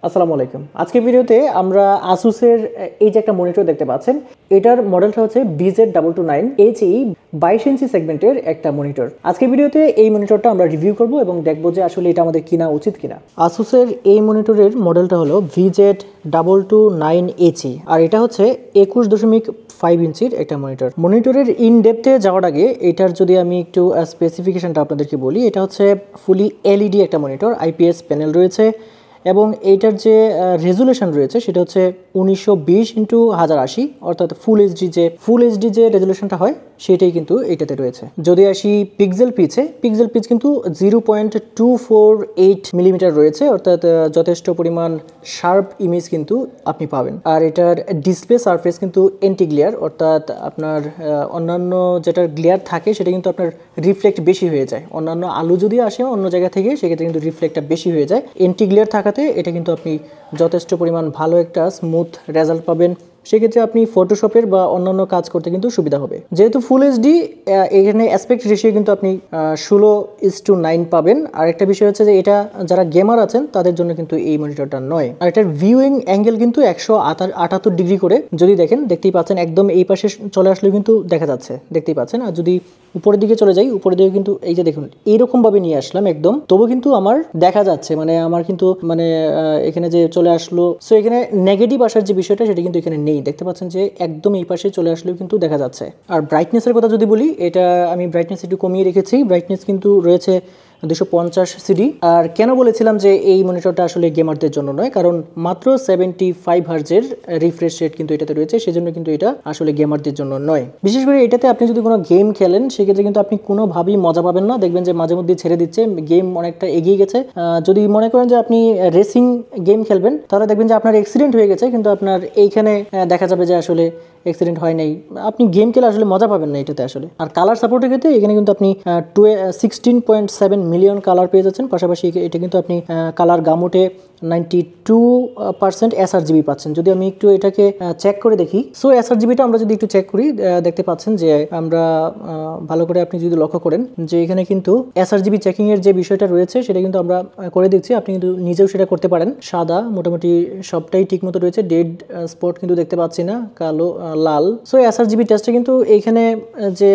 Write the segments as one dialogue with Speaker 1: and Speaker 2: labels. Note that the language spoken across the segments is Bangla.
Speaker 1: আসসালামু আলাইকুম। আজকের ভিডিওতে আমরা আসুসের এই যে একটা মনিটর দেখতে পাচ্ছেন, এটার মডেলটা হচ্ছে BZ229HE 22 ইঞ্চি সেগমেন্টের একটা মনিটর। আজকের ভিডিওতে এই মনিটরটা আমরা রিভিউ করব এবং দেখব যে আসলে এটা আমাদের কিনা উচিত কিনা। আসুসের এই মনিটরের মডেলটা হলো BZ229HE আর এটা হচ্ছে 21.5 ইঞ্চির একটা মনিটর। মনিটরের ইন ডেপথে যাওয়ার আগে এটার যদি আমি একটু স্পেসিফিকেশনটা আপনাদেরকে বলি, এটা হচ্ছে ফুলি এলইডি একটা মনিটর, আইপিএস প্যানেল রয়েছে এবং এইটার যে রেজুলেশন রয়েছে সেটা হচ্ছে 1920x1080, অর্থাৎ ফুল এইচডি যে রেজুলেশনটা হয় সেটাই কিন্তু এইটাতে রয়েছে। যদি আসি পিক্সেল পিচ কিন্তু 0.248 মিলিমিটার রয়েছে, অর্থাৎ যথেষ্ট পরিমাণ শার্প ইমেজ কিন্তু আপনি পাবেন। আর এটার ডিসপ্লে সারফেস কিন্তু এন্টি গ্লেয়ার, অর্থাৎ আপনার অন্যান্য যেটার গ্লেয়ার থাকে সেটা কিন্তু আপনার রিফ্লেক্ট বেশি হয়ে যায়। অন্যান্য আলো যদি আসে অন্য জায়গা থেকে সেক্ষেত্রে কিন্তু রিফ্লেক্টটা বেশি হয়ে যায়। এন্টি গ্লেয়ার থাকাতে এটা কিন্তু আপনি যথেষ্ট পরিমাণ ভালো একটা স্মুথ রেজাল্ট পাবেন। সেক্ষেত্রে আপনি ফটোশপের বা অন্যান্য কাজ করতে কিন্তু সুবিধা হবে। যেহেতু ফুল এইচডি, এখানে অ্যাসপেক্ট রেশিও কিন্তু আপনি 16:9 পাবেন। আর একটা বিষয় হচ্ছে যে এটা যারা গেমার আছেন তাদের জন্য কিন্তু এই মনিটরটা নয়। আর এটার ভিউইং অ্যাঙ্গেল কিন্তু 178 ডিগ্রি করে, যদি দেখেন দেখতেই পাচ্ছেন, একদম এই পাশে চলে আসলেও কিন্তু দেখা যাচ্ছে, দেখতেই পাচ্ছেন। আর যদি উপরের দিকে চলে যাই, উপরের দিকে কিন্তু এই যে দেখুন এইরকম ভাবে নিয়ে আসলাম একদম, তবু কিন্তু আমার দেখা যাচ্ছে, মানে আমার কিন্তু এখানে যে চলে আসলো। সো এখানে নেগেটিভ আসার যে বিষয়টা সেটা কিন্তু এখানে নেই, দেখতে পাচ্ছেন যে একদম এই পাশে চলে আসলেও কিন্তু দেখা যাচ্ছে। আর ব্রাইটনেসের কথা যদি বলি, এটা আমি ব্রাইটনেস একটু কমিয়ে রেখেছি। ব্রাইটনেস কিন্তু রয়েছে 250 সিডি। আর কেন বলেছিলাম যে এই মনিটরটা আসলে গেমারদের জন্য নয়, কারণ মাত্র 75 হার্জের রিফ্রেশ রেট কিন্তু এটাতে রয়েছে, সেজন্য কিন্তু এটা আসলে গেমারদের জন্য নয়। বিশেষ করে এটাতে আপনি যদি কোনো গেম খেলেন সেক্ষেত্রে কিন্তু আপনি কোনোভাবেই মজা পাবেন না, দেখবেন যে মাঝে মধ্যে ছেড়ে দিচ্ছে, গেম অনেকটা এগিয়ে গেছে। যদি মনে করেন যে আপনি রেসিং গেম খেলবেন তাহলে দেখবেন যে আপনার অ্যাক্সিডেন্ট হয়ে গেছে, কিন্তু আপনার এইখানে দেখা যাবে যে আসলে অ্যাক্সিডেন্ট হয় নাই। আপনি গেম খেলে আসলে মজা পাবেন না এটাতে আসলে। আর কালার সাপোর্টের ক্ষেত্রে এখানে কিন্তু আপনি 16.7 মিলিয়ন কালার পেয়ে যাচ্ছেন। পাশাপাশি এটা কিন্তু আপনি কালার গামুটে 92% এসআরজিবি পাচ্ছেন। যদি আমি একটু এটাকে চেক করে দেখি, সো এসআরজিবিটা আমরা যদি একটু চেক করি, দেখতে পাচ্ছেন যে আমরা ভালো করে আপনি যদি লক্ষ্য করেন যে এখানে কিন্তু এসআরজিবি চেকিং এর যে বিষয়টা রয়েছে সেটা কিন্তু আমরা করে দিচ্ছি। আপনি কিন্তু নিজেও সেটা করতে পারেন। সাদা মোটামুটি সবটাই ঠিক মতো রয়েছে, ডেড স্পট কিন্তু দেখতে পাচ্ছি না, কালো লাল। সো এসআরজিবি টেস্টে কিন্তু এইখানে যে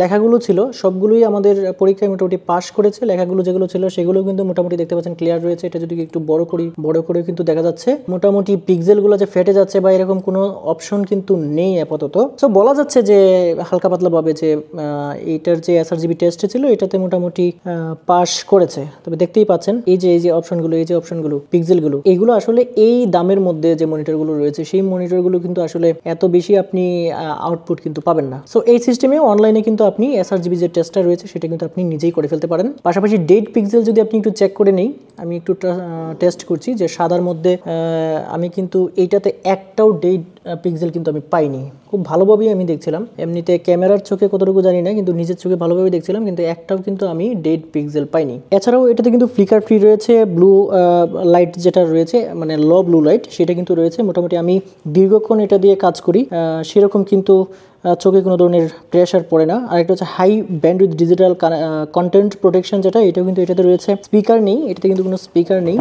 Speaker 1: লেখাগুলো ছিল সবগুলোই আমাদের পরীক্ষায় মোটামুটি পাস করেছে। লেখাগুলো যেগুলো ছিল সেগুলো কিন্তু মোটামুটি দেখতে পাচ্ছেন ক্লিয়ার রয়েছে। এটা যদি একটু বড় করে কিন্তু দেখা যাচ্ছে মোটামুটি পিক্সেলগুলো যে ফেটে যাচ্ছে বা এরকম কোনো অপশন কিন্তু নেই আপাতত। সো বলা যাচ্ছে যে হালকা পাতলা ভাবে যে এইটার যে এসআরজিবি টেস্ট ছিল এটাতে মোটামুটি পাস করেছে। তবে দেখতেই পাচ্ছেন এই যে অপশনগুলো পিক্সেলগুলো, এগুলো আসলে এই দামের মধ্যে যে মনিটরগুলো রয়েছে সেই মনিটরগুলো কিন্তু আসলে এত বেশি আপনি আউটপুট কিন্তু পাবেন না। সো এই সিস্টেমে অনলাইনে কিন্তু আপনি এসআরজিবি যে টেস্টটা রয়েছে সেটা কিন্তু আপনি নিজেই করে ফেলতে পারেন। পাশাপাশি ডেড পিক্সেল যদি আপনি একটু চেক করে নেই, আমি একটু টেস্ট করছি যে সাদার মধ্যে আমি কিন্তু এইটাতে একটাও ডেড পিক্সেল কিন্তু আমি পাইনি। খুব ভালোভাবেই আমি দেখছিলাম, এমনিতে ক্যামেরার চোখে কতটুকু জানি না, কিন্তু নিজের চোখে ভালোভাবে দেখছিলাম, কিন্তু একটাও কিন্তু আমি ডেড পিক্সেল পাইনি। এছাড়াও এটাতে কিন্তু ফ্লিকার ফ্রি রয়েছে, ব্লু লাইট যেটা রয়েছে মানে লো ব্লু লাইট সেটা কিন্তু রয়েছে। মোটামুটি আমি দীর্ঘক্ষণ এটা দিয়ে কাজ করি, সেরকম কিন্তু চোখে কোনো ধরনের প্রেশার পড়ে না। আর একটা হচ্ছে high bandwidth digital content protection, যেটা এটাও কিন্তু এটাতে রয়েছে। স্পিকার নেই, এটাতে কিন্তু কোনো স্পিকার নেই,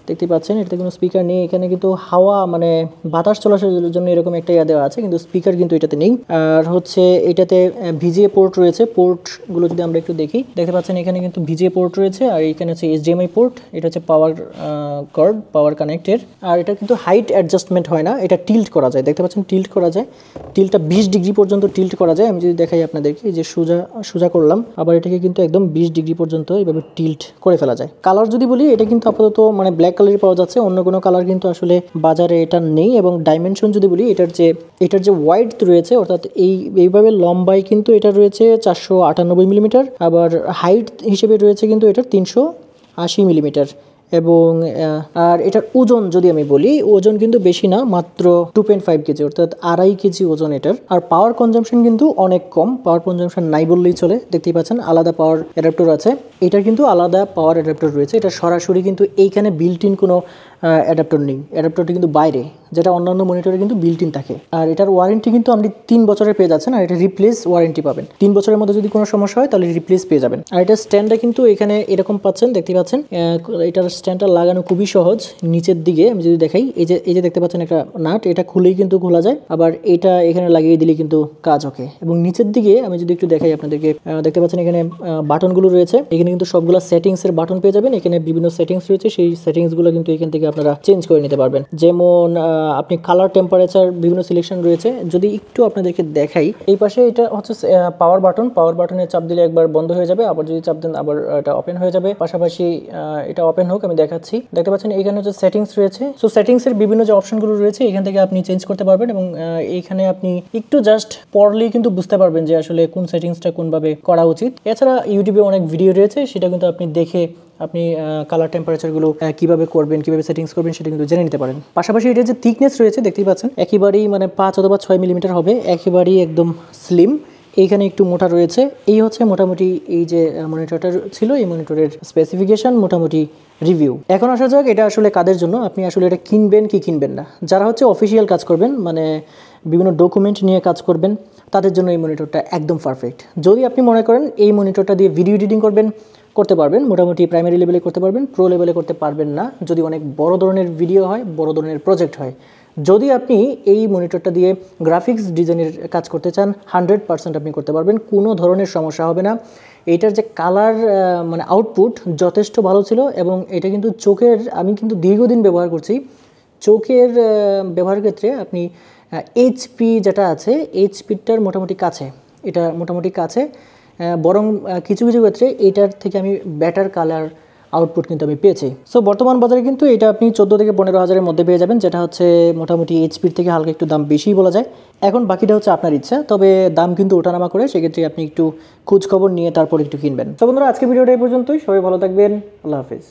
Speaker 1: দেখতে পাচ্ছেন এটাতে কোনো স্পিকার নেই। এখানে কিন্তু হাওয়া মানে বাতাস চলাচলের জন্য এরকম একটা দেওয়া আছে, কিন্তু স্পিকার কিন্তু এটাতে নেই। আর হচ্ছে এটাতে ভিজিএ পোর্ট রয়েছে। পোর্টগুলো যদি আমরা একটু দেখি, দেখতে পাচ্ছেন এখানে কিন্তু ভিজিএ পোর্ট রয়েছে। আর এখানে হচ্ছে এইচডিএমআই পোর্ট, এটা হচ্ছে পাওয়ার কর্ড, পাওয়ার কানেক্টের। আর এটা কিন্তু হাইট অ্যাডজাস্টমেন্ট হয় না, এটা টিল্ট করা যায়, দেখতে পাচ্ছেন টিল্ট করা যায়। টিল্টটা 20 ডিগ্রি পর্যন্ত টিল্ট করা যায়। আমি যদি দেখাই আপনাদেরকে, যে সোজা করলাম, আবার এটাকে কিন্তু একদম 20 ডিগ্রি পর্যন্ত এইভাবে টিল্ট করে ফেলা যায়। কালার যদি বলি, এটা কিন্তু আপাতত মানে ব্ল্যাক কালারই পাওয়া যাচ্ছে, অন্য কোনো কালার কিন্তু আসলে বাজারে এটা নেই। এবং ডাইমেনশন যদি বলি, এটার যে ওয়াইড রয়েছে, অর্থাৎ এইভাবে লম্বাই কিন্তু এটা রয়েছে 498 মিলিমিটার, আবার হাইট হিসেবে রয়েছে কিন্তু এটার 380 মিলিমিটার। এবং আর এটার ওজন যদি আমি বলি, ওজন কিন্তু বেশি না, মাত্র 2.5 কেজি, অর্থাৎ 2.5 কেজি ওজন এটার। আর পাওয়ার কনজাম্পশন কিন্তু অনেক কম, পাওয়ার কনজাম্পশন নাই বললেই চলে। দেখতেই পাচ্ছেন আলাদা পাওয়ার অ্যাডাপ্টার আছে, এটার কিন্তু আলাদা পাওয়ার অ্যাডাপ্টার রয়েছে। এটা সরাসরি কিন্তু এইখানে বিল্ট ইন কোনো অ্যাডাপ্টার নেই, অ্যাডাপ্টারটি কিন্তু বাইরে, যেটা অন্যান্য মনিটরে কিন্তু বিল্ট ইন থাকে। আর এটার ওয়ারেন্টি কিন্তু আপনি 3 বছরের পেয়ে যাচ্ছেন, আর এটা রিপ্লেস ওয়ারেন্টি পাবেন। 3 বছরের মধ্যে যদি কোনো সমস্যা হয় তাহলে রিপ্লেস পেয়ে যাবেন। আর এটার স্ট্যান্ডটা কিন্তু এখানে এরকম পাচ্ছেন, দেখতে পাচ্ছেন। এটার স্ট্যান্ডটা লাগানো খুবই সহজ। নিচের দিকে আমি যদি দেখাই, এই যে দেখতে পাচ্ছেন একটা নাট, এটা খুলেই কিন্তু খোলা যায়, আবার এটা এখানে লাগিয়ে দিলে কিন্তু কাজ ওকে। এবং নিচের দিকে আমি যদি একটু দেখাই আপনাদেরকে, দেখতে পাচ্ছেন এখানে বাটনগুলো রয়েছে। এখানে কিন্তু সবগুলো সেটিংসের বাটন পেয়ে যাবেন। এখানে বিভিন্ন সেটিংস রয়েছে, সেই সেটিংসগুলো কিন্তু এখান থেকে আপনারা চেঞ্জ করে নিতে পারবেন। যেমন আপনি কালার, টেম্পারেচার, বিভিন্ন সিলেকশন রয়েছে। যদি একটু আপনাদেরকে দেখাই, এই পাশে এটা হচ্ছে পাওয়ার বাটন। পাওয়ার বাটনে চাপ দিলে একবার বন্ধ হয়ে যাবে, আবার যদি চাপ দেন আবার এটা ওপেন হয়ে যাবে। পাশাপাশি এটা ওপেন হোক, আমি দেখাচ্ছি। দেখতে পাচ্ছেন এখানে হচ্ছে সেটিংস রয়েছে। সো সেটিংসের বিভিন্ন যে অপশনগুলো রয়েছে এখান থেকে আপনি চেঞ্জ করতে পারবেন, এবং এইখানে আপনি একটু জাস্ট পড়লেই কিন্তু বুঝতে পারবেন যে আসলে কোন সেটিংসটা কোনভাবে করা উচিত। এছাড়া ইউটিউবে অনেক ভিডিও রয়েছে, সেটা কিন্তু আপনি দেখে আপনি কালার, টেম্পারেচারগুলো কীভাবে করবেন, কীভাবে সেটিংস করবেন সেটা কিন্তু জেনে নিতে পারেন। পাশাপাশি এটার যে থিকনেস রয়েছে দেখতেই পাচ্ছেন, একেবারেই মানে 5 অথবা 6 মিলিমিটার হবে, একেবারেই একদম স্লিম। এইখানে একটু মোটা রয়েছে। এই হচ্ছে মোটামুটি এই যে মনিটরটা ছিল, এই মনিটরের স্পেসিফিকেশন, মোটামুটি রিভিউ। এখন আসা যাক এটা আসলে কাদের জন্য, আপনি আসলে এটা কিনবেন কি কিনবেন না। যারা হচ্ছে অফিসিয়াল কাজ করবেন, মানে বিভিন্ন ডকুমেন্ট নিয়ে কাজ করবেন, তাদের জন্য এই মনিটরটা একদম পারফেক্ট। যদি আপনি মনে করেন এই মনিটরটা দিয়ে ভিডিও এডিটিং করতে পারবেন, মোটামুটি প্রাইমারি লেভেলে করতে পারবেন, প্রো লেভেলে করতে পারবেন না যদি অনেক বড় ধরনের ভিডিও হয়, বড় ধরনের প্রজেক্ট হয়। যদি আপনি এই মনিটরটা দিয়ে গ্রাফিক্স ডিজাইনের কাজ করতে চান, 100% আপনি করতে পারবেন, কোনো ধরনের সমস্যা হবে না। এইটার যে কালার মানে আউটপুট যথেষ্ট ভালো ছিল, এবং এটা কিন্তু চোখের, আমি কিন্তু দীর্ঘদিন ব্যবহার করছি, চোখের ব্যবহারের ক্ষেত্রে আপনি এইচপি যেটা আছে, এইচপিটার মোটামুটি কাছে, এটা মোটামুটি কাছে, বরং কিছু কিছু ক্ষেত্রে এইটার থেকে আমি বেটার কালার আউটপুট কিন্তু আমি পেয়েছি। সো বর্তমান বাজারে কিন্তু এটা আপনি 14 থেকে 15 হাজারের মধ্যে পেয়ে যাবেন, যেটা হচ্ছে মোটামুটি এইচপির থেকে হালকা একটু দাম বেশিই বলা যায়। এখন বাকিটা হচ্ছে আপনার ইচ্ছা, তবে দাম কিন্তু ওঠানামা করে, সেক্ষেত্রে আপনি একটু খোঁজ খবর নিয়ে তারপর একটু কিনবেন। তো বন্ধুরা, আজকে ভিডিওটা এই পর্যন্তই। সবাই ভালো থাকবেন, আল্লাহ হাফিজ।